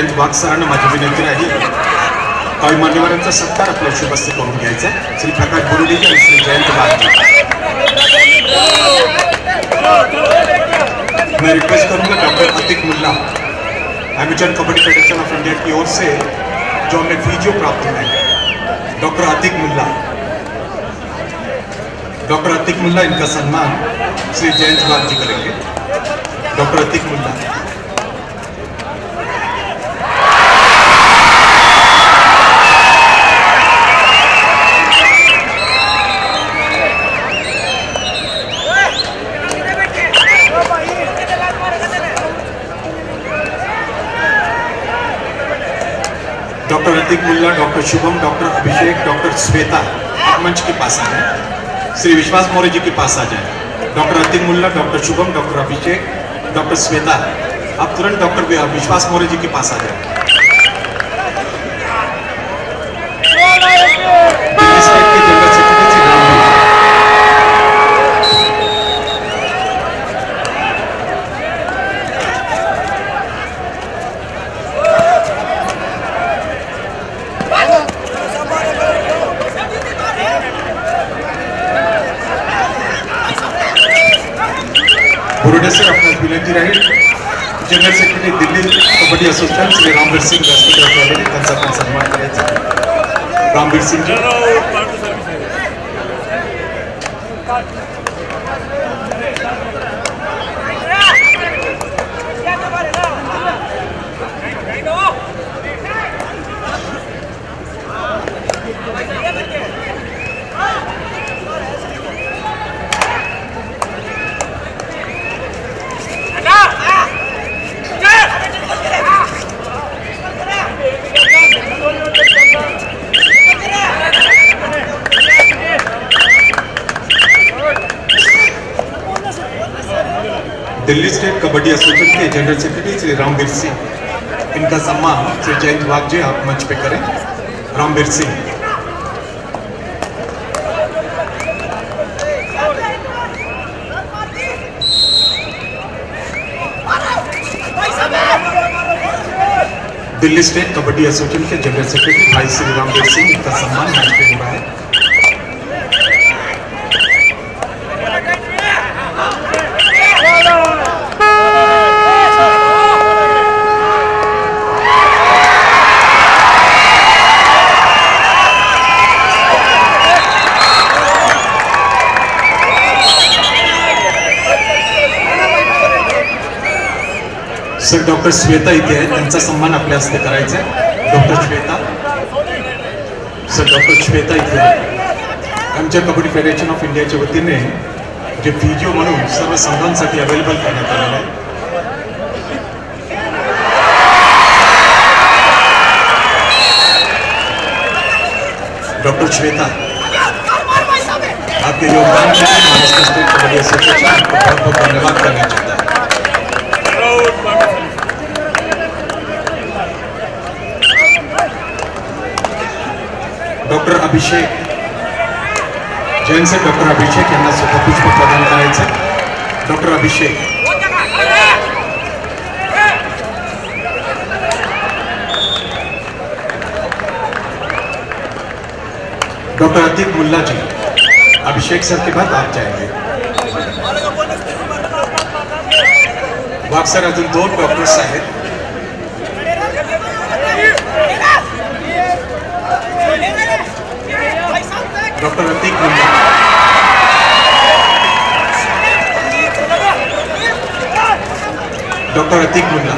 जयंत वाघ सरांना माझी विनंती राहील काही मान्यवरांचा सत्कार आपल्या शुभ हस्ते करून घ्यायचा श्री प्रकाश बोरुडेजी आणि श्री जयंत वाघजी। मैं रिक्वेस्ट करूंगा doctor Atik Mulla amateur kabaddi federation of India की ओर से जो हमें वीडियो प्राप्त हुआ है। डॉक्टर अतिक मुल्ला इनका सम्मान श्री जयंत वाघ जी करेंगे। डॉक्टर अतिक मुल्ला। डॉक्टर अतिक मुल्ला, डॉक्टर शुभम, डॉक्टर अभिषेक, डॉक्टर श्वेता आप मंच के पास आ जाए। श्री विश्वास मौर्य जी के पास आ जाए। डॉक्टर अतिक मुल्ला, डॉक्टर शुभम, डॉक्टर अभिषेक, डॉक्टर श्वेता आप तुरंत डॉक्टर विश्वास मौर्य जी के पास आ जाए। बोरुडे सर आपणास विनंती राहील general secretary Delhi kabaddi association Shri Ramvir Singh व्यासपीठावर त्यांचा पण सन्मान करायचा। रामवीर सिंह जी। दिल्ली स्टेट कबड्डी एसोसिएशन के जनरल सेक्रेटरी श्री रामवीर सिंह इनका सम्मान श्री जयंत वाघ जी आप मंच पे करें। रामवीर सिंह। दिल्ली स्टेट कबड्डी एसोसिएशन के जनरल सेक्रेटरी भाई श्री रामवीर सिंह इनका सम्मान मंच पे हुआ है। सर डॉक्टर श्वेता इथे आहेत त्यांचा सन्मान आपल्या हस्ते करायचा आहे। Doctor Shweta sir doctor Shweta इथे आमच्या कबड्डी फेडरेशन ऑफ इंडियाच्या वतीने जे व्हिडिओ म्हणून सर्व संघांसाठी अवेलेबल करण्यात आलेलं आहे। डॉक्टर श्वेता आपके योगदान के लिए महाराष्ट्र स्टेट कबड्डी एसोसिएशन को बहुत बहुत धन्यवाद करना चाहता है। डॉक्टर अभिषेक जैन से डॉक्टर अभिषेक यांना सुद्धा पुष्प प्रदान करायचं। डॉक्टर अभिषेक। डॉक्टर अतिक मुल्ला जी अभिषेक सर के बाद आप जाएंगे। वाघ सर अजून 2 डॉक्टर्स आहेत। डॉक्टर अतिक मुल्ला। डॉक्टर अतिक मुल्ला।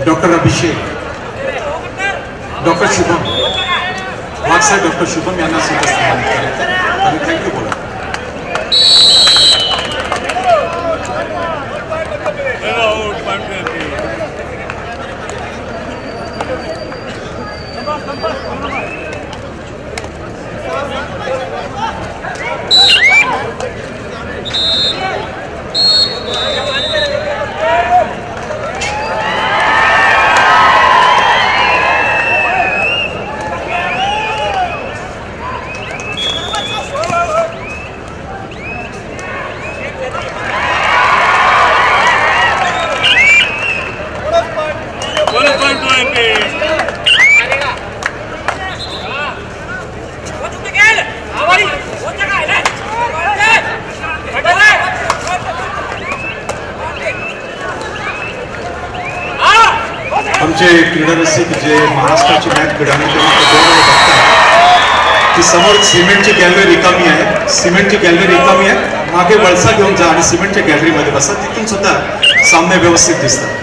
डॉक्टर अभिषेक। डॉक्टर शुभम वाघ सर डॉक्टर शुभम यांना सुद्धा सन्मानित करायचं आणि थँक्यू बोला। जे क्रीडा रसिक जे महाराष्ट्राची मॅच घडवणे बघतात की समोर सिमेंटची गॅलरी रिकामी आहे, सिमेंटची गॅलरी रिकामी आहे, मागे वळसा घेऊन जा आणि सिमेंटच्या गॅलरीमध्ये बसा, तिथून सुद्धा सामने व्यवस्थित दिसतात.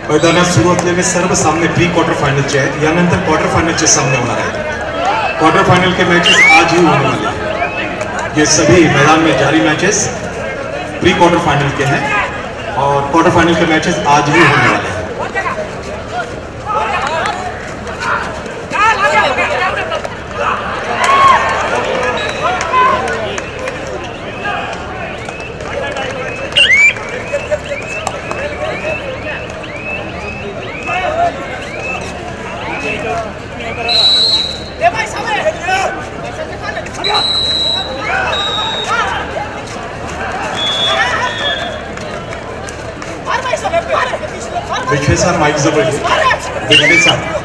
मैदानात सुरू असलेले सर्व सामने प्री क्वार्टर फाइनलचे आहेत. यानंतर क्वार्टर फाइनलचे सामने होणार आहेत. क्वार्टर फाइनल के मैचेस आज ही होने वाले हैं. ये सभी मैदान में जारी मैचेस प्री क्वार्टर फाइनल के हैं और क्वार्टर फाइनल के मैचेस आज ही होने वाले हैं. विखे सर माइक जवळ विखे सर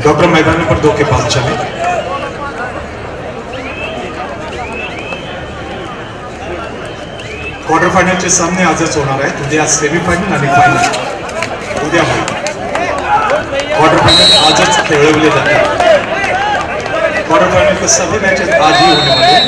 डॉक्टर मैदान नंबर 2 के पास चले। क्वार्टर फायनलचे सामने आजच होणार आहेत। उद्या सेमीफायनल आणि फायनल उद्या होईल। क्वार्टर फायनल आजच खेळवले जातात। क्वार्टर फायनल के सभी मैचेस आज ही होने वाले हैं।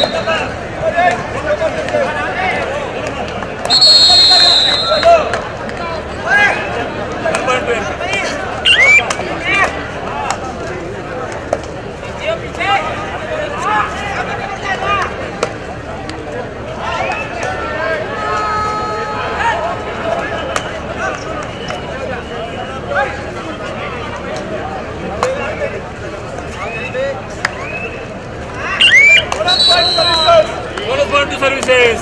Services.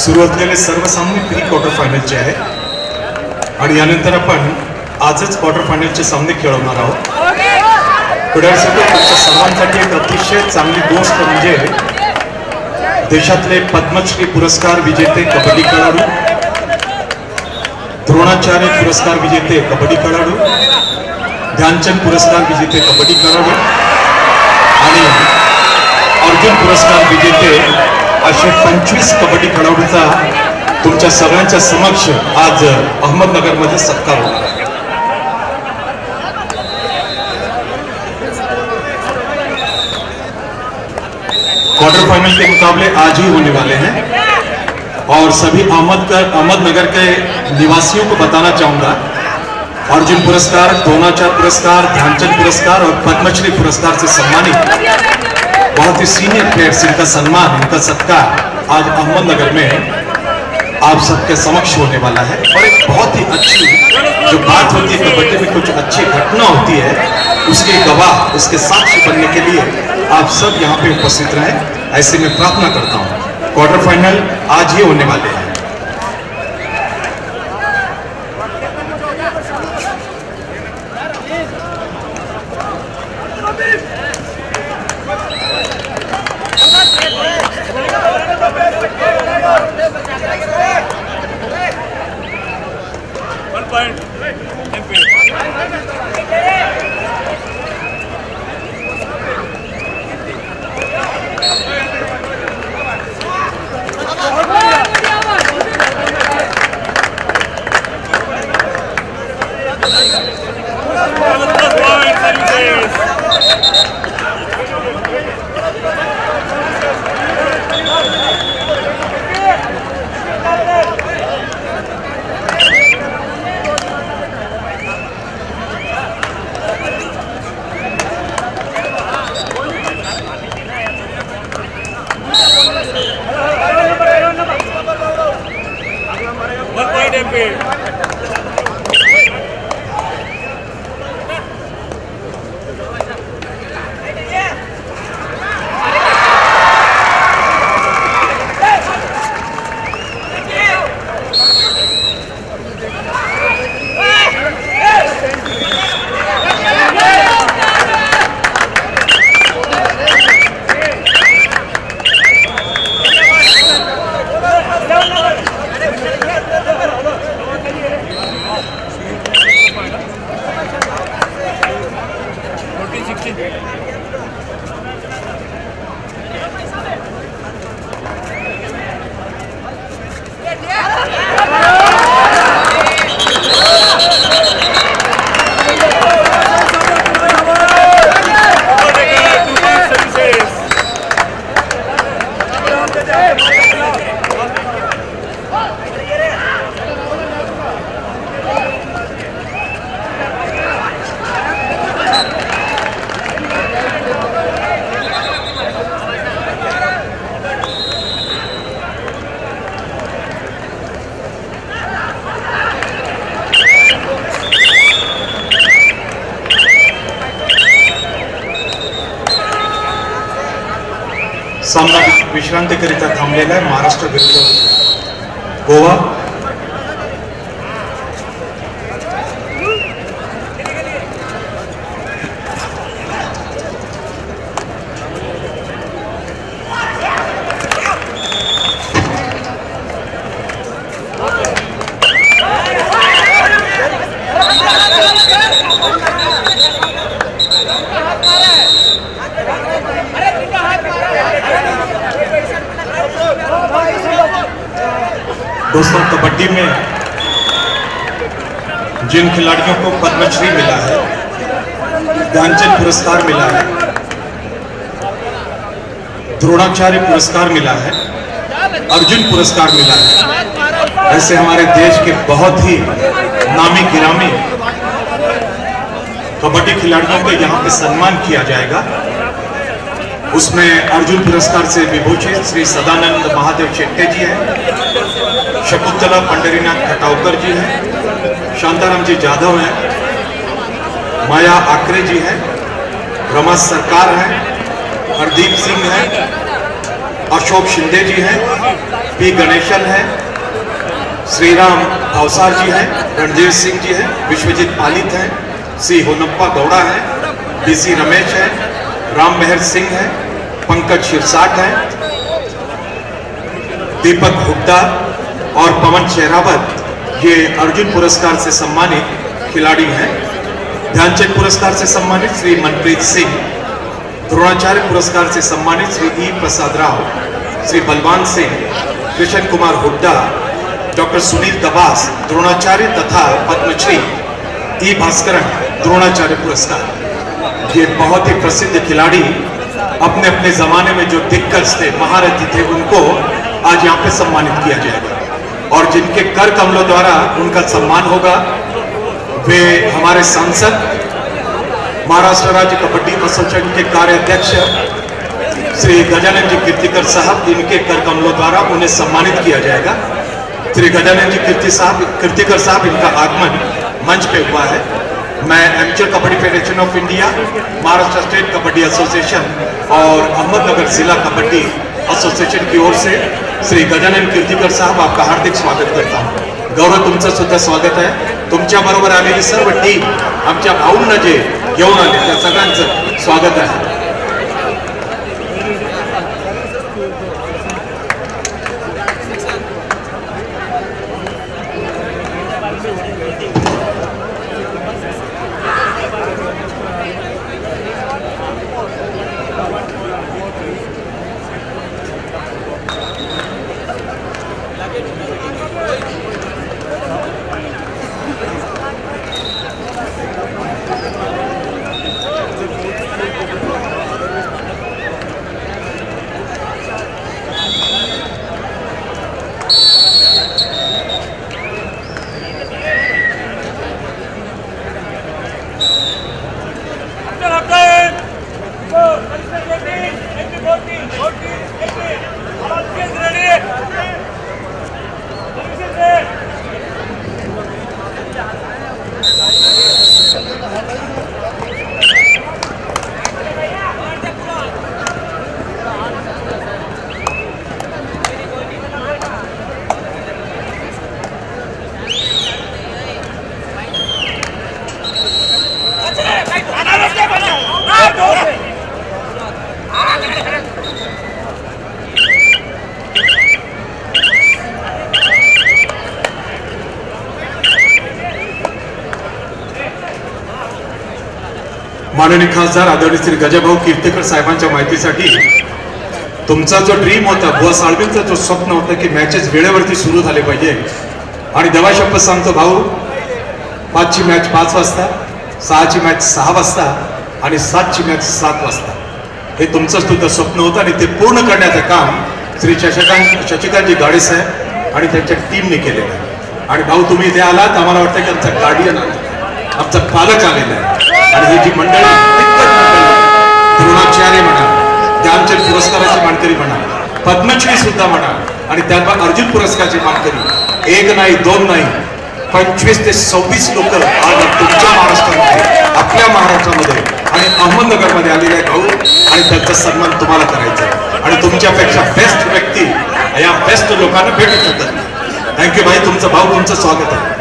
सुरू असलेले सर्व सामने प्री क्वार्टर फायनलचे आहेत आणि यानंतर आपण आजच क्वार्टर फायनलचे सामने खेळवणार आहोत। तुमच्या सर्वांसाठी एक अतिशय चांगली गोष्ट म्हणजे देशातले पद्मश्री पुरस्कार विजेते कबड्डी खेळाडू, द्रोणाचार्य पुरस्कार विजेते कबड्डी खेळाडू, ध्यानचंद पुरस्कार विजेते कबड्डी खेळाडू आणि अर्जुन पुरस्कार विजेते असे 25 कबड्डी खेळाडूंचा तुमच्या सगळ्यांच्या समक्ष आज अहमदनगरमध्ये सत्कार होणार आहे। क्वार्टर फाइनल के मुकाबले आज ही होने वाले हैं और सभी अहमदनगर के निवासियों को बताना चाहूंगा, अर्जुन पुरस्कार, द्रोणाचार्य पुरस्कार, ध्यानचंद पुरस्कार और पद्मश्री पुरस्कार से सम्मानित बहुत ही सीनियर प्लेयर्स, इनका सम्मान, इनका सत्कार आज अहमदनगर में आप सबके समक्ष होने वाला है। और एक बहुत ही अच्छी जो बात होती है कबड्डी में, कुछ अच्छी घटना होती है, उसके गवाह, उसके साक्षी बनने के लिए आप सब यहाँ पे उपस्थित रहें, ऐसे मैं प्रार्थना करता हूँ। क्वार्टर फाइनल आज ही होने वाले हैं। सामना विश्रांतीकरिता थांबलेला आहे महाराष्ट्र विरुद्ध गोवा। दोस्तों, कबड्डी में जिन खिलाड़ियों को पद्मश्री मिला है, ध्यानचंद पुरस्कार मिला है, द्रोणाचार्य पुरस्कार मिला है, अर्जुन पुरस्कार मिला है, ऐसे हमारे देश के बहुत ही नामी गिरामी कबड्डी खिलाड़ियों का यहाँ पे सम्मान किया जाएगा। उसमें अर्जुन पुरस्कार से विभूषित श्री सदानंद महादेव शेट्टे जी हैं, शकुंतला पंडरीनाथ खटावकर जी हैं, शांताराम जी जाधव हैं, माया आकरे जी हैं, रमा सरकार हैं, हरदीप सिंह हैं, अशोक शिंदे जी हैं, पी गणेशन हैं, श्रीराम भावसार जी हैं, रणधीर सिंह जी हैं, विश्वजीत पालित हैं, सी होनप्पा गौड़ा हैं, बीसी रमेश हैं, राम मेहर सिंह हैं, पंकज शिरसाट हैं, दीपक हुड्डा और पवन शेरावत ये अर्जुन पुरस्कार से सम्मानित खिलाड़ी हैं। ध्यानचंद पुरस्कार से सम्मानित श्री मनप्रीत सिंह, द्रोणाचार्य पुरस्कार से सम्मानित श्री ई प्रसाद राव, श्री बलवान सिंह, कृष्ण कुमार हुड्डा, डॉक्टर सुनील दबास द्रोणाचार्य तथा पद्मश्री ई भास्करन द्रोणाचार्य पुरस्कार। ये बहुत ही प्रसिद्ध खिलाड़ी अपने अपने जमाने में जो दिग्गज थे, महारथी थे, उनको आज यहाँ पे सम्मानित किया जाएगा। और जिनके कर कमलों द्वारा उनका सम्मान होगा वे हमारे सांसद, महाराष्ट्र राज्य कबड्डी एसोसिएशन के कार्याध्यक्ष श्री गजानन जी कीर्तिकर साहब, इनके कर कमलों द्वारा उन्हें सम्मानित किया जाएगा। श्री गजानन जी कीर्तिकर साहब, इनका आगमन मंच पे हुआ है। मैं amateur kabaddi federation of India, Maharashtra state kabaddi association और अहमदनगर जिला कबड्डी एसोसिएशन की ओर से श्री गजानन कीर्तिकर साहब आपका हार्दिक स्वागत करता हूँ। गौरव, तुमचं सुद्धा स्वागत आहे। तुमच्या बरोबर आलेली सर्व टीम, आमच्या भाऊंना जे घेऊन आले त्या सगळ्यांचं स्वागत आहे। माननीय खासदार आदरणीय श्री गजाभाऊ कीर्तिकर साहेबांच्या माहितीसाठी, तुमचा जो ड्रीम होता, बुवा साळवींचा जो स्वप्न होता की मॅचेस वेळेवरती सुरू झाले पाहिजे, आणि देवाशपथ सांगतो भाऊ, 5 ची मॅच 5 वाजता, 6 ची मॅच 6 वाजता आणि 7 ची मॅच 7 वाजता, हे तुमचं सुद्धा स्वप्न होतं आणि ते पूर्ण करण्याचं काम श्री शशिकांतजी गाडे साहेब आणि त्यांच्या टीमने केलेलं आहे। आणि भाऊ, तुम्ही इथे आलात, आम्हाला वाटतं की आमचा गार्डियन आला, आमचा पालक आलेला आहे। आणि ही जी मंडळी, द्रोणाचार्य म्हणा, ध्यानचंद पुरस्काराची मानकरी म्हणा, पद्मश्री सुद्धा म्हणा, आणि त्यात अर्जुन पुरस्काराची मानकरी 1 नाही 2 नाही 25 ते 26 लोक आज तुमच्या महाराष्ट्रामध्ये, आपल्या महाराष्ट्रामध्ये आणि अहमदनगरमध्ये आलेले आहेत भाऊ, आणि त्यांचा सन्मान तुम्हाला करायचा आहे। आणि तुमच्यापेक्षा बेस्ट व्यक्ती या बेस्ट लोकांना भेटू शकतात। थँक्यू भाई, तुमचं भाऊ, तुमचं स्वागत आहे।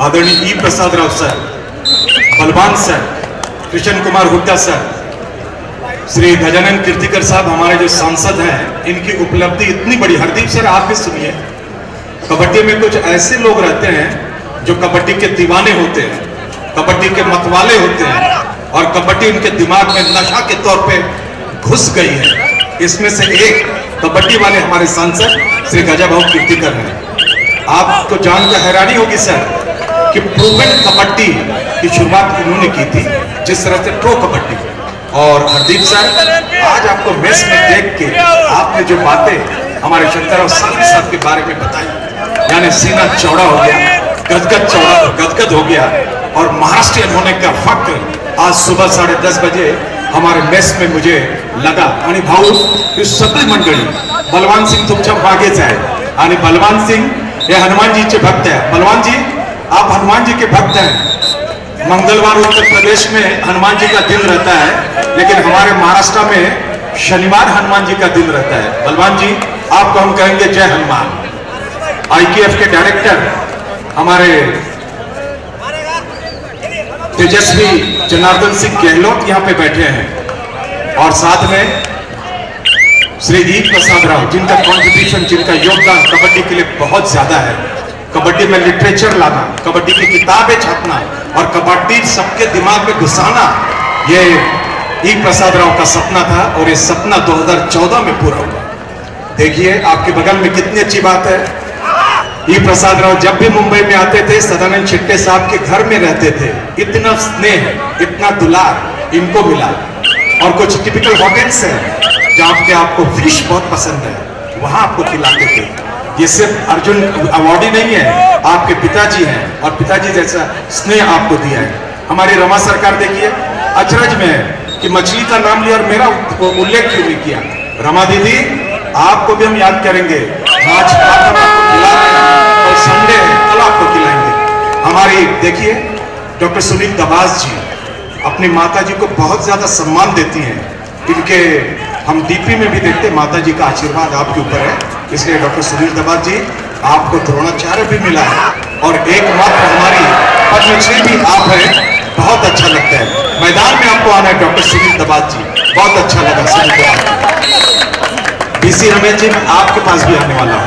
आदरणीय ई प्रसादराव सर, बलवान सर, कृष्ण कुमार हुड्डा सर, श्री गजानन कीर्तिकर साहब, हमारे जो सांसद हैं, इनकी उपलब्धि इतनी बड़ी। हरदीप सर, आप भी सुनिए, कबड्डी में कुछ ऐसे लोग रहते हैं जो कबड्डी के दीवाने होते हैं, कबड्डी के मतवाले होते हैं, और कबड्डी उनके दिमाग में नशा के तौर पे घुस गई है। इसमें से एक कबड्डी वाले हमारे सांसद श्री गजाभाऊ कीर्तिकर हैं। आपको जानकर हैरानी होगी सर कि प्रूवन कबड्डी की शुरुआत उन्होंने की थी, जिस तरह से प्रो कबड्डी। और हरदीप सर, आज आपको मेस में देख के आपने जो बातें हमारे शंकरराव साहनी साहब के बारे में बताई, यानी सीना चौड़ा हो गया, गदगद हो गया, और महाराष्ट्रियन होने का फक्र आज सुबह 10:30 बजे हमारे मेस में मुझे लगा। आणि भाऊ, ही सगळी मंडळी, बलवान सिंह तुमच्या मागेच आहे, आणि बलवान सिंह ये हनुमान जी के भक्त है। बलवान जी, आप हनुमान जी के भक्त हैं। मंगलवार उत्तर प्रदेश में हनुमान जी का दिन रहता है, लेकिन हमारे महाराष्ट्र में शनिवार हनुमान जी का दिन रहता है। बलवान जी, आपको हम कहेंगे जय हनुमान। आईकेएफ के डायरेक्टर हमारे तेजस्वी जनार्दन सिंह गहलोत यहाँ पे बैठे हैं और साथ में श्री ई प्रसाद राव, जिनका कॉन्ट्रिब्यूशन, जिनका योगदान कबड्डी के लिए बहुत ज्यादा है। कबड्डी में लिटरेचर लाना, कबड्डी की किताबें छापना और कबड्डी सबके दिमाग में घुसाना, ये ई प्रसाद राव का सपना था और ये सपना 2014 में पूरा हुआ। देखिए आपके बगल में कितनी अच्छी बात है। ई प्रसाद राव जब भी मुंबई में आते थे, सदानंद शिट्टे साहब के घर में रहते थे। इतना स्नेह, इतना दुलार इनको मिला। और कुछ टिपिकल होटल्स हैं जहाँ के आपको फिश बहुत पसंद है, वहां आपको खिलाते थे। ये सिर्फ अर्जुन अवार्ड ही नहीं है, आपके पिताजी हैं और पिताजी जैसा स्नेह आपको दिया है। हमारी रमा सरकार देखिए, अचरज में है कि मछली का नाम लिया और मेरा उल्लेख क्यों नहीं किया। रमा दीदी, आपको भी हम याद करेंगे। आज आपको खिला रहे हैं और संडे है, कल आपको खिलाएंगे। हमारी देखिए डॉक्टर सुनील दबास जी अपनी माता जी को बहुत ज्यादा सम्मान देती हैं। इनके हम डीपी में भी देखते, माता जी का आशीर्वाद आपके ऊपर है, इसलिए डॉक्टर सुनील दबास जी आपको द्रोणाचार्य भी मिला है और एकमात्र हमारी पद्मश्री भी आप हैं। बहुत अच्छा लगता है। मैदान में आपको आना है डॉक्टर सुनील दबास जी, बहुत अच्छा लगा सुनील दबास। बीसी रमेश जी, मैं आपके पास भी आने वाला हूँ।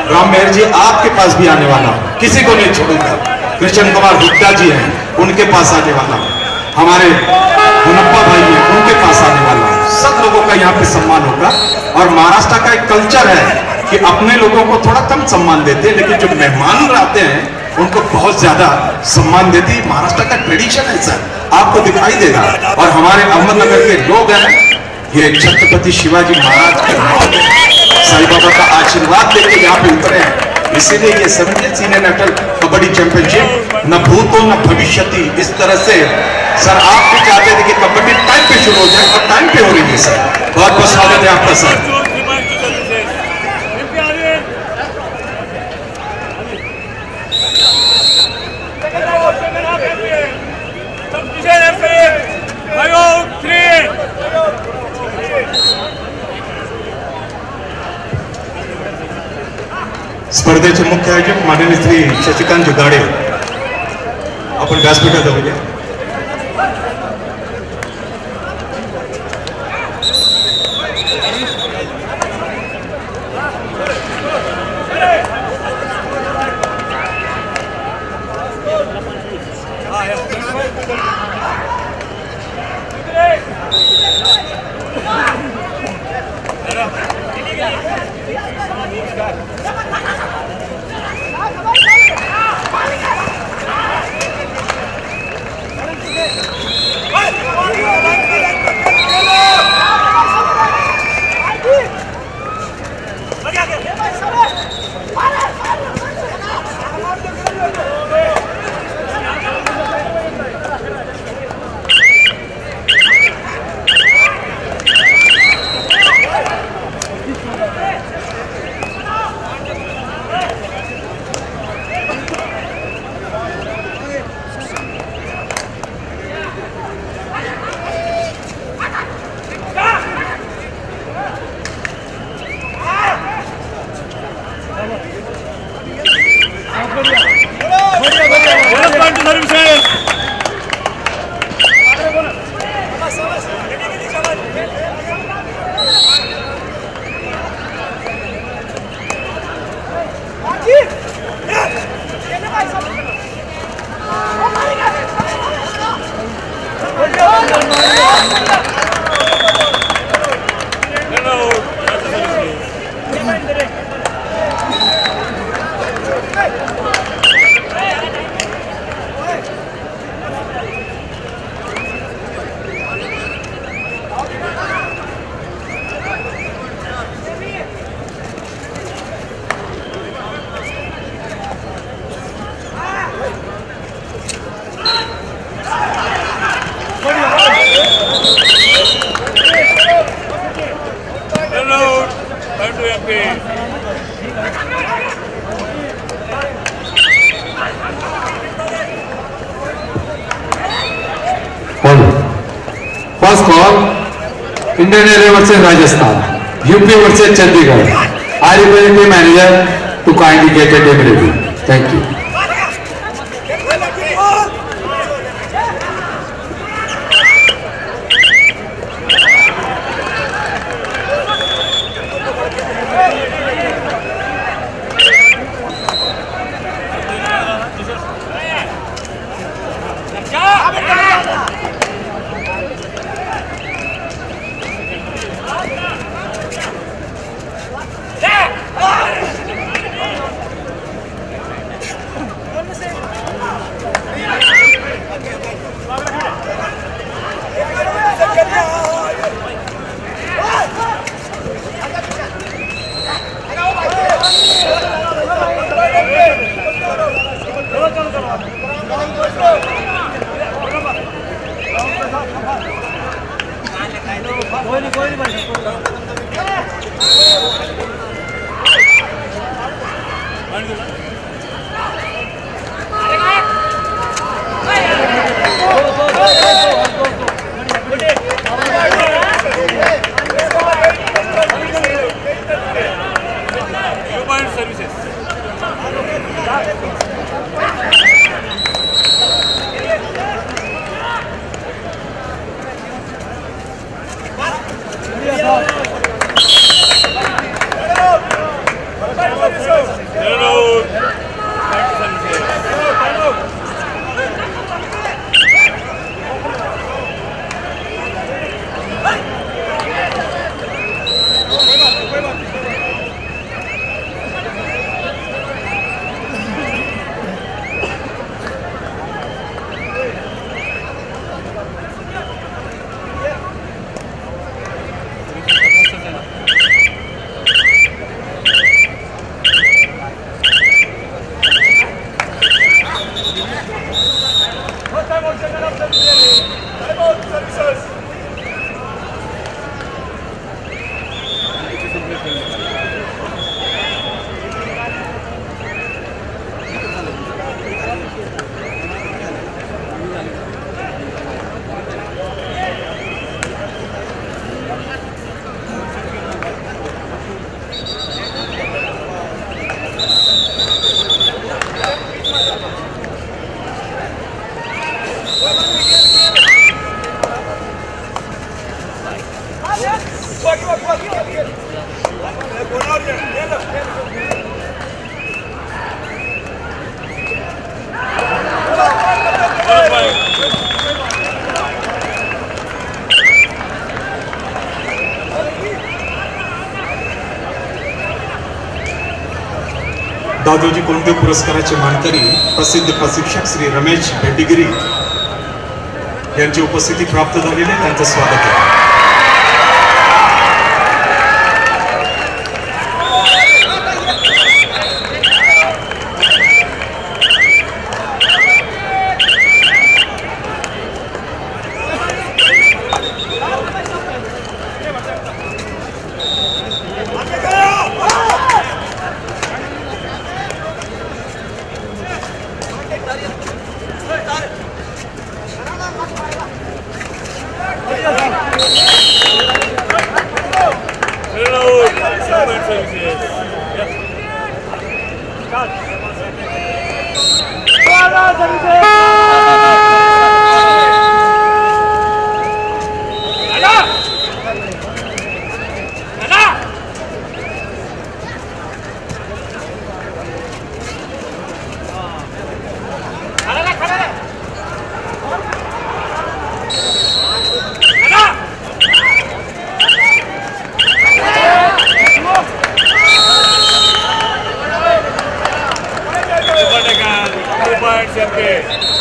राम मेहर जी, आपके पास भी आने वाला हूँ, किसी को नहीं छोड़ूंगा। कृष्ण कुमार गुप्ता जी हैं, उनके पास आने वाला हूँ। हमारे मुनप्पा भाई हैं, उनके पास आने वाला हूँ। सब लोगों का यहाँ पे सम्मान होगा। और महाराष्ट्र का एक कल्चर है कि अपने लोगों को थोड़ा कम सम्मान देते हैं, लेकिन जो मेहमान आते हैं उनको बहुत ज्यादा सम्मान देती है। महाराष्ट्र का ट्रेडिशन है सर, आपको दिखाई देगा। और हमारे अहमदनगर के लोग हैं, ये छत्रपति शिवाजी महाराज के महल में साईं बाबा का आशीर्वाद लेके यहाँ पे उतरे हैं। इसीलिए ये 70 सीनियर नेशनल कबड्डी चैंपियनशिप न भूतो न भविष्यति, इस तरह से सर आप भी चाहते थे कि कबड्डी टाइम पे शुरू हो जाए और टाइम पे हो रही है सर। बहुत बहुत स्वागत है आपका सर। स्पर्धेचे मुख्य आयोजक माननीय श्री शशिकांत जुगाडे, आपण व्यासपीठात जाऊया। First call, Indian Railway versus Rajasthan, UP versus Chandigarh. I request the manager to kindly get a team ready. Thank you. Dadoji Kondadev पुरस्काराचे मानकरी प्रसिद्ध प्रशिक्षक श्री रमेश भेंडीगिरी यांची उपस्थिती प्राप्त झालेली आहे, त्यांचं स्वागत आहे. Super Champion.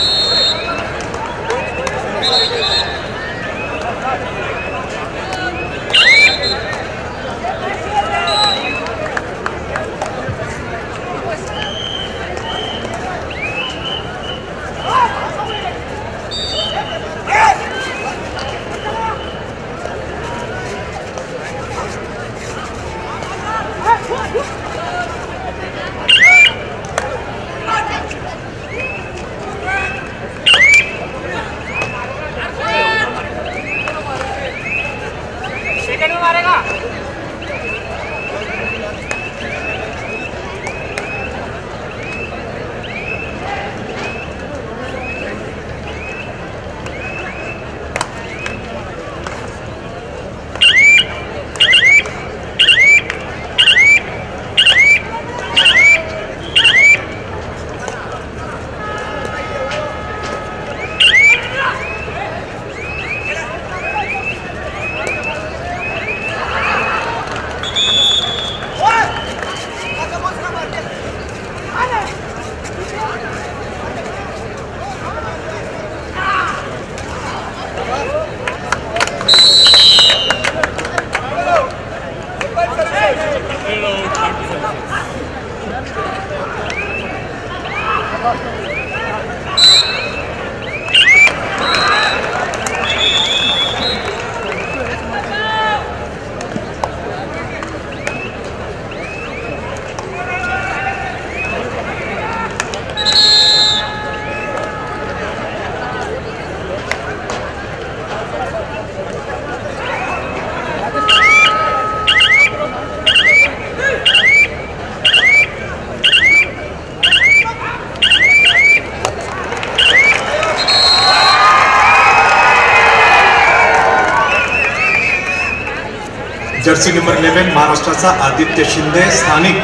जर्सी नंबर 11 महाराष्ट्राचा आदित्य शिंदे, स्थानिक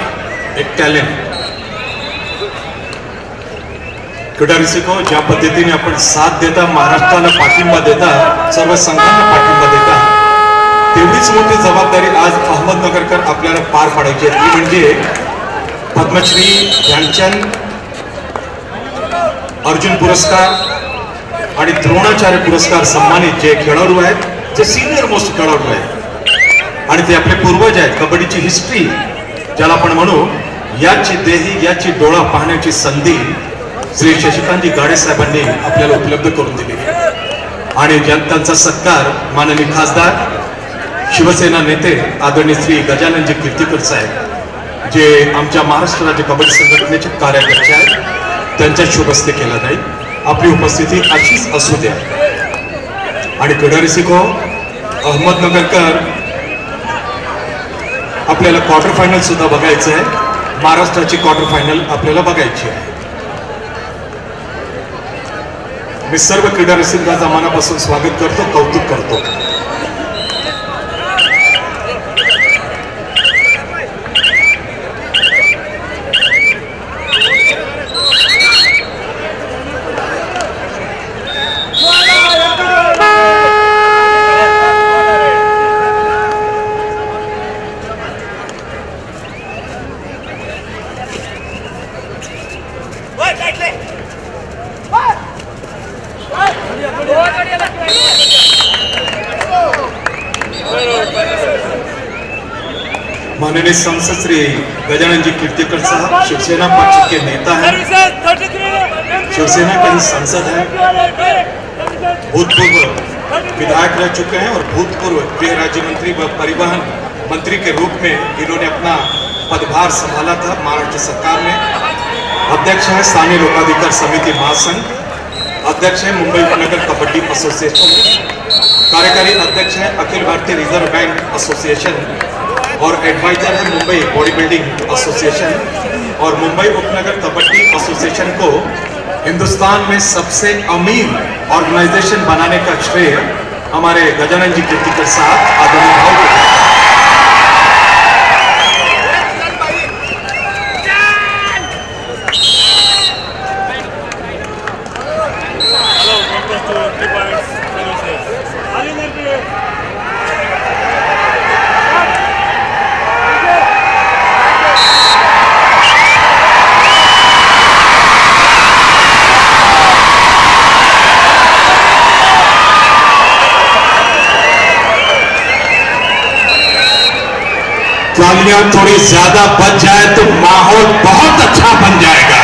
एक टॅलेंट. क्रीडारसिको, ज्या पद्धतीने आपण साथ देता, महाराष्ट्राला पाठिंबा देता, सर्व संघांना पाठिंबा देता, तेवढीच मोठी जबाबदारी आज अहमदनगरकर आपल्याला पार पाडायची आहे. ती म्हणजे पद्मश्री ध्यानचंद, अर्जुन पुरस्कार आणि द्रोणाचार्य पुरस्कार सन्मानित जे खेळाडू आहेत, जे सिनियर मोस्ट खेळाडू आहेत आणि ते आपले पूर्वज आहेत. कबड्डीची हिस्ट्री ज्याला आपण म्हणू, याची देही याची डोळा पाहण्याची संधी श्री शशिकांतजी गाडे साहेबांनी आपल्याला उपलब्ध करून दिली आणि त्यांचा सत्कार माननीय खासदार, शिवसेना नेते आदरणीय श्री गजाननजी कीर्तीकर साहेब, जे आमच्या महाराष्ट्र राज्य कबड्डी संघटनेचे कार्याध्यक्ष आहेत, त्यांच्या शुभ हस्ते केला जाईल. आपली उपस्थिती अशीच असू द्या. आणि क्रीडारसिको, अहमदनगरकर आपल्याला क्वार्टर फायनल सुद्धा बघायचं आहे. महाराष्ट्राची क्वार्टर फायनल आपल्याला बघायची आहे. मी सर्व क्रीडा रसिकांचा मनापासून स्वागत करतो, कौतुक करतो. माननीय सांसद श्री गजाननजी कीर्तिकर साहब शिवसेना पक्ष के नेता हैं, शिवसेना के ही सांसद हैं, भूतपूर्व विधायक रह चुके हैं और भूतपूर्व गृह राज्य मंत्री व परिवहन मंत्री के रूप में इन्होंने अपना पदभार संभाला था महाराष्ट्र सरकार में. अध्यक्ष है स्थानीय लोकाधिकार समिति महासंघ, अध्यक्ष है मुंबई उपनगर कबड्डी एसोसिएशन, कार्यकारी अध्यक्ष है Akhil Bharatiya reserve bank association और एडवाइजर है मुंबई बॉडी बिल्डिंग एसोसिएशन. और मुंबई उपनगर कबड्डी एसोसिएशन को हिंदुस्तान में सबसे अमीर ऑर्गेनाइजेशन बनाने का श्रेय हमारे गजाननजी कीर्तिकर साहब आदरणीय भाव. तालियां थोड़ी ज्यादा बच जाए तो माहौल बहुत अच्छा बन जाएगा.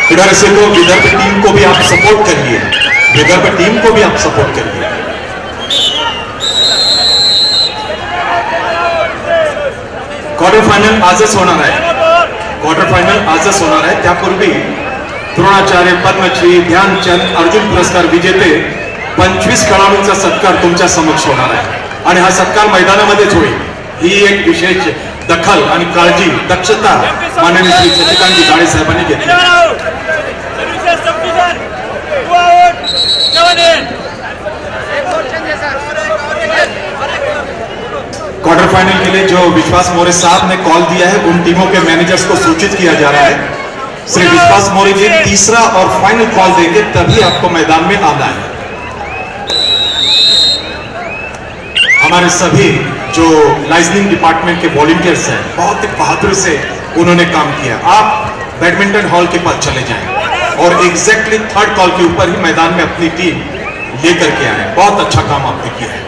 क्रीडारसिको, विदर्भ टीम को भी आप सपोर्ट करिए, विदर्भ टीम को भी आप सपोर्ट करिए. क्वार्टर फायनल आजच होणार आहे, क्वार्टर फायनल आजच होणार आहे. त्यापूर्वी द्रोणाचार्य, पद्मश्री, ध्यानचंद, अर्जुन पुरस्कार विजेते 25 खेळाडूंचा सत्कार तुमच्या समक्ष होणार आहे आणि हा सत्कार मैदानामध्येच होईल. ही एक विशेष दखल आणि काळजी, दक्षता माननीय श्री शशिकांतजी गाडे साहेबांनी घेतली. क्वार्टर फाइनल के लिए जो विश्वास मौर्य साहब ने कॉल दिया है, उन टीमों के मैनेजर्स को सूचित किया जा रहा है. श्री विश्वास मौर्य जी तीसरा और फाइनल कॉल देंगे, तभी आपको मैदान में आना है. हमारे सभी जो लाइजनिंग डिपार्टमेंट के वॉलंटियर्स हैं, बहुत ही बहादुर से उन्होंने काम किया. आप बैडमिंटन हॉल के पास चले जाएं. और एग्जैक्टली थर्ड कॉल के ऊपर ही मैदान में अपनी टीम लेकर के आए। बहुत अच्छा काम आपने किया है।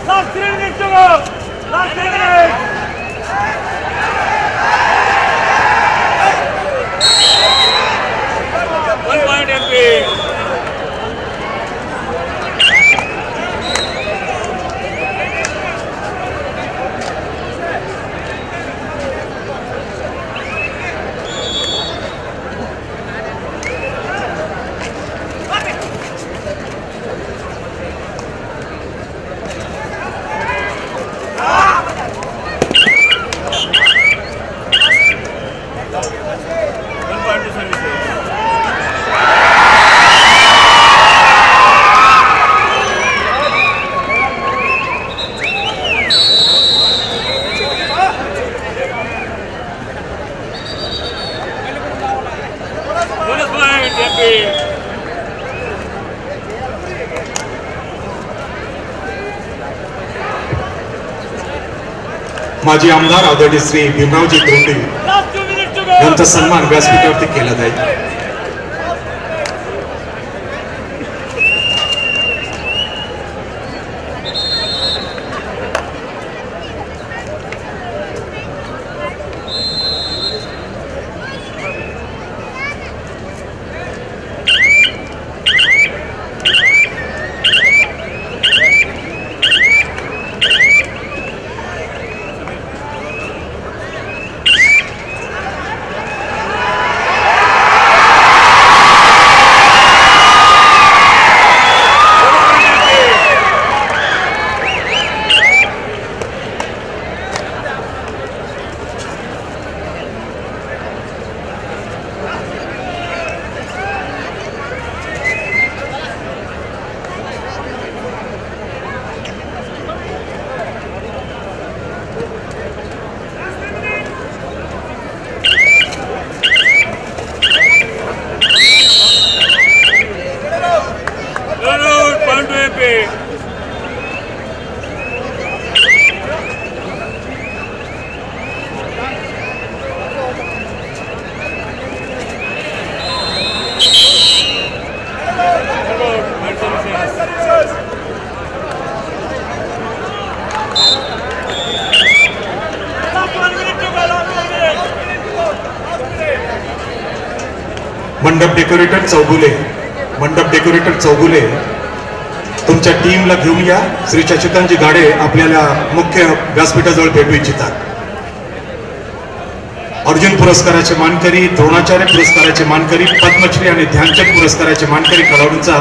Last 3 minutes to go. Last 3 minutes. One point MP. माजी आमदार आदरणीय श्री भीमरावजी तोंडे यांचा सन्मान व्यासपीठावरती केला जाईल। मंडप डेकोरेटर चौगुले तुमच्या टीमला घेऊन या। श्री शशिकांतजी गाडे आपल्याला मुख्य व्यासपीठाजवळ भेटू इच्छितात। अर्जुन पुरस्काराचे मानकरी, द्रोणाचार्य पुरस्काराचे मानकरी, पद्मश्री आणि ध्यानचंद पुरस्काराचे मानकरी खेळाडूंचा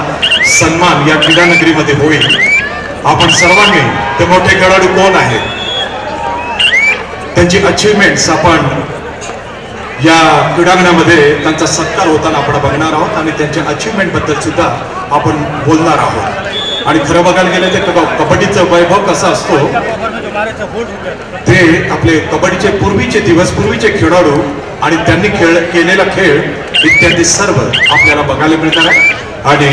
सन्मान या क्रीडा नगरीमध्ये होईल। आपण सर्वांनी ते मोठे खेळाडू कोण आहेत त्यांची अचीवमेंट्स आपण या क्रीडांगणामध्ये त्यांचा सत्कार होताना आपण बघणार आहोत आणि त्यांच्या अचीवमेंट बद्दल सुद्धा आपण बोलणार आहोत। आणि खरं बघायला गेलं तर कबड्डीचं वैभव कसा असतो ते आपले कबड्डीचे पूर्वीचे दिवस, पूर्वीचे खेळाडू आणि त्यांनी केलेला खेळ इत्यादी सर्व आपल्याला बघायला मिळणार आहे। आणि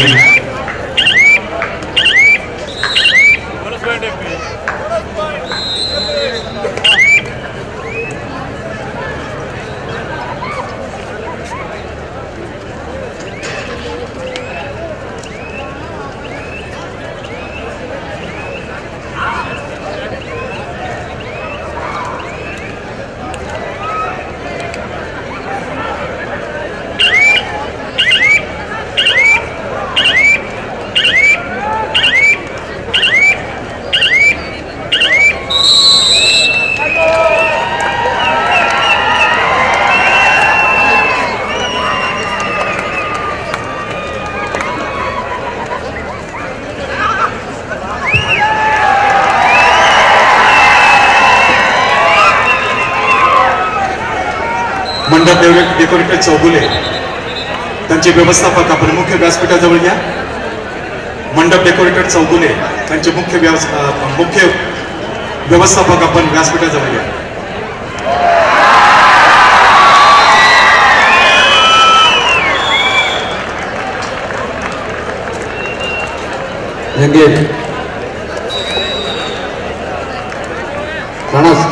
मंडप डेकोरेटर चौगुले त्यांचे व्यवस्थापक आपण मुख्य व्यासपीठाजवळ या. मंडप डेकोरेटर चौगुले त्यांचे मुख्य व्यवस्थापक आपण व्यासपीठाजवळ या. राणा